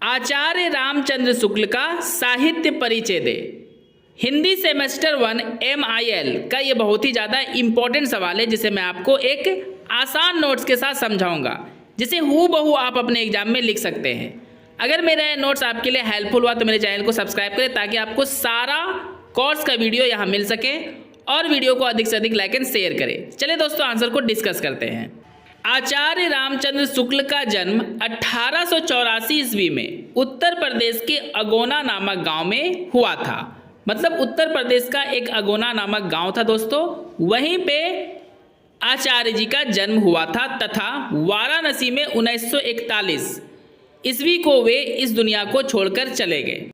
आचार्य रामचंद्र शुक्ल का साहित्य परिचय दे। हिंदी सेमेस्टर 1 MIL का ये बहुत ही ज़्यादा इम्पोर्टेंट सवाल है, जिसे मैं आपको एक आसान नोट्स के साथ समझाऊंगा, जिसे हूबहू आप अपने एग्जाम में लिख सकते हैं। अगर मेरा ये नोट्स आपके लिए हेल्पफुल हुआ तो मेरे चैनल को सब्सक्राइब करें, ताकि आपको सारा कोर्स का वीडियो यहाँ मिल सके, और वीडियो को अधिक से अधिक लाइक एंड शेयर करें। चलिए दोस्तों, आंसर को डिस्कस करते हैं। आचार्य रामचंद्र शुक्ल का जन्म 1884 ईस्वी में उत्तर प्रदेश के अगोना नामक गांव में हुआ था। मतलब उत्तर प्रदेश का एक अगोना नामक गांव था दोस्तों, वहीं पे आचार्य जी का जन्म हुआ था, तथा वाराणसी में 1941 ईस्वी को वे इस दुनिया को छोड़कर चले गए।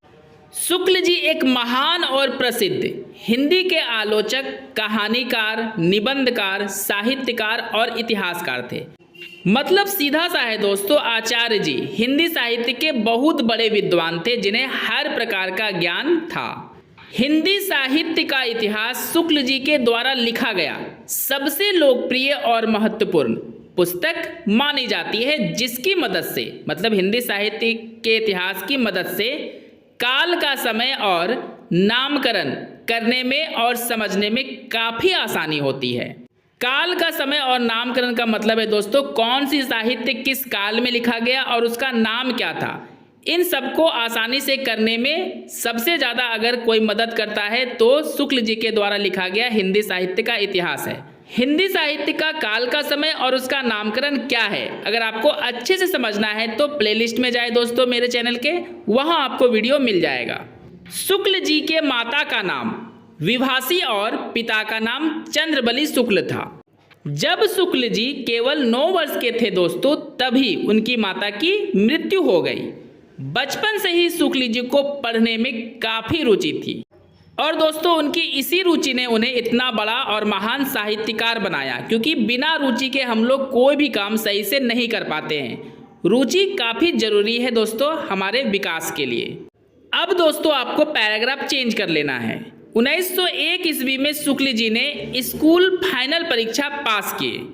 शुक्ल जी एक महान और प्रसिद्ध हिंदी के आलोचक, कहानीकार, निबंधकार, साहित्यकार और इतिहासकार थे। मतलब सीधा सा है दोस्तों, आचार्य जी हिंदी साहित्य के बहुत बड़े विद्वान थे, जिन्हें हर प्रकार का ज्ञान था। हिंदी साहित्य का इतिहास शुक्ल जी के द्वारा लिखा गया सबसे लोकप्रिय और महत्वपूर्ण पुस्तक मानी जाती है, जिसकी मदद से, मतलब हिंदी साहित्य के इतिहास की मदद से काल का समय और नामकरण करने में और समझने में काफ़ी आसानी होती है। काल का समय और नामकरण का मतलब है दोस्तों, कौन सी साहित्य किस काल में लिखा गया और उसका नाम क्या था। इन सबको आसानी से करने में सबसे ज़्यादा अगर कोई मदद करता है तो शुक्ल जी के द्वारा लिखा गया हिंदी साहित्य का इतिहास है। हिंदी साहित्य का काल का समय और उसका नामकरण क्या है, अगर आपको अच्छे से समझना है तो प्लेलिस्ट में जाए दोस्तों मेरे चैनल के, वहां आपको वीडियो मिल जाएगा। शुक्ल जी के माता का नाम विभासी और पिता का नाम चंद्रबली शुक्ल था। जब शुक्ल जी केवल 9 वर्ष के थे दोस्तों, तभी उनकी माता की मृत्यु हो गई। बचपन से ही शुक्ल जी को पढ़ने में काफ़ी रुचि थी, और दोस्तों उनकी इसी रुचि ने उन्हें इतना बड़ा और महान साहित्यकार बनाया, क्योंकि बिना रुचि के हम लोग कोई भी काम सही से नहीं कर पाते हैं। रुचि काफ़ी ज़रूरी है दोस्तों हमारे विकास के लिए। अब दोस्तों आपको पैराग्राफ चेंज कर लेना है। 1901 ईस्वी में शुक्ल जी ने स्कूल फाइनल परीक्षा पास किए।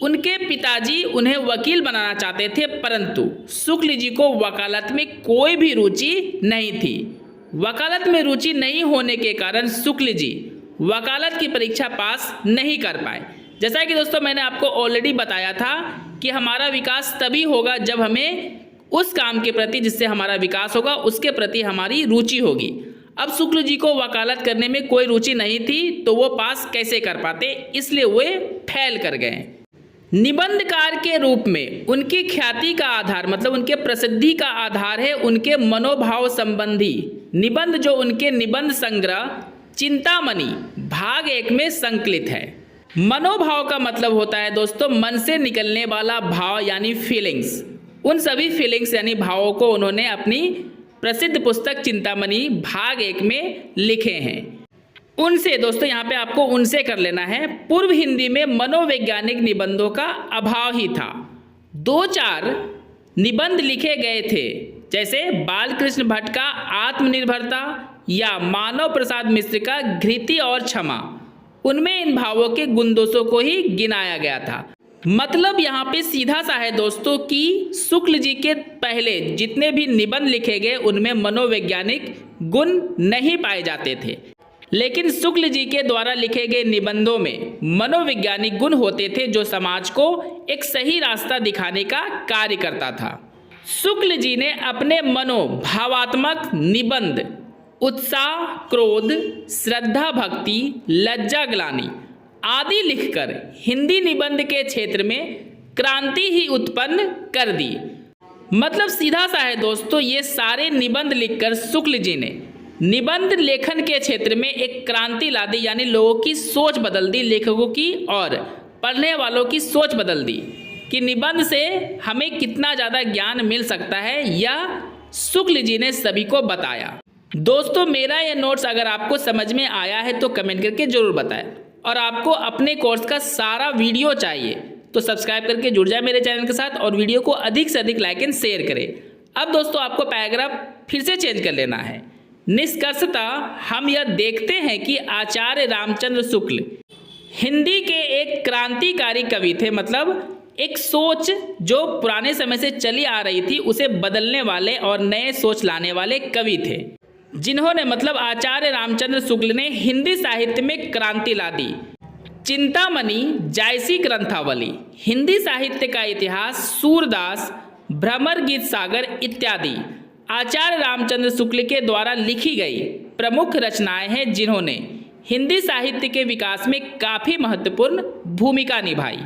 उनके पिताजी उन्हें वकील बनाना चाहते थे, परंतु शुक्ल जी को वकालत में कोई भी रुचि नहीं थी। वकालत में रुचि नहीं होने के कारण शुक्ल जी वकालत की परीक्षा पास नहीं कर पाए। जैसा कि दोस्तों मैंने आपको ऑलरेडी बताया था कि हमारा विकास तभी होगा जब हमें उस काम के प्रति, जिससे हमारा विकास होगा, उसके प्रति हमारी रुचि होगी। अब शुक्ल जी को वकालत करने में कोई रुचि नहीं थी, तो वो पास कैसे कर पाते, इसलिए वे फेल कर गए। निबंधकार के रूप में उनकी ख्याति का आधार, मतलब उनके प्रसिद्धि का आधार है उनके मनोभाव संबंधी निबंध, जो उनके निबंध संग्रह चिंतामणि भाग 1 में संकलित है। मनोभाव का मतलब होता है दोस्तों मन से निकलने वाला भाव, यानी फीलिंग्स। उन सभी फीलिंग्स यानी भावों को उन्होंने अपनी प्रसिद्ध पुस्तक चिंतामणि भाग 1 में लिखे हैं। उनसे दोस्तों यहाँ पे आपको उनसे कर लेना है। पूर्व हिंदी में मनोवैज्ञानिक निबंधों का अभाव ही था। 2-4 निबंध लिखे गए थे, जैसे बालकृष्ण भट्ट का आत्मनिर्भरता या मानव प्रसाद मिश्र का घृति और क्षमा। उनमें इन भावों के गुण दोषों को ही गिनाया गया था। मतलब यहाँ पे सीधा सा है दोस्तों कि शुक्ल जी के पहले जितने भी निबंध लिखे गए उनमें मनोवैज्ञानिक गुण नहीं पाए जाते थे, लेकिन शुक्ल जी के द्वारा लिखे गए निबंधों में मनोवैज्ञानिक गुण होते थे, जो समाज को एक सही रास्ता दिखाने का कार्य करता था। शुक्ल जी ने अपने मनोभावात्मक निबंध उत्साह, क्रोध, श्रद्धा, भक्ति, लज्जा, ग्लानि आदि लिखकर हिंदी निबंध के क्षेत्र में क्रांति ही उत्पन्न कर दी। मतलब सीधा सा है दोस्तों, ये सारे निबंध लिखकर शुक्ल जी ने निबंध लेखन के क्षेत्र में एक क्रांति ला दी, यानी लोगों की सोच बदल दी, लेखकों की और पढ़ने वालों की सोच बदल दी कि निबंध से हमें कितना ज़्यादा ज्ञान मिल सकता है। यह शुक्ल जी ने सभी को बताया। दोस्तों मेरा यह नोट्स अगर आपको समझ में आया है तो कमेंट करके ज़रूर बताएं, और आपको अपने कोर्स का सारा वीडियो चाहिए तो सब्सक्राइब करके जुड़ जाए मेरे चैनल के साथ, और वीडियो को अधिक से अधिक लाइक एंड शेयर करें। अब दोस्तों आपको पैराग्राफ फिर से चेंज कर लेना है। निष्कर्षतः हम यह देखते हैं कि आचार्य रामचंद्र शुक्ल हिंदी के एक क्रांतिकारी कवि थे। मतलब एक सोच जो पुराने समय से चली आ रही थी उसे बदलने वाले और नए सोच लाने वाले कवि थे, जिन्होंने मतलब आचार्य रामचंद्र शुक्ल ने हिंदी साहित्य में क्रांति ला दी। चिंतामणि, जायसी ग्रंथावली, हिंदी साहित्य का इतिहास, सूरदास, भ्रमर गीत सागर इत्यादि आचार्य रामचंद्र शुक्ल के द्वारा लिखी गई प्रमुख रचनाएं हैं, जिन्होंने हिंदी साहित्य के विकास में काफ़ी महत्वपूर्ण भूमिका निभाई।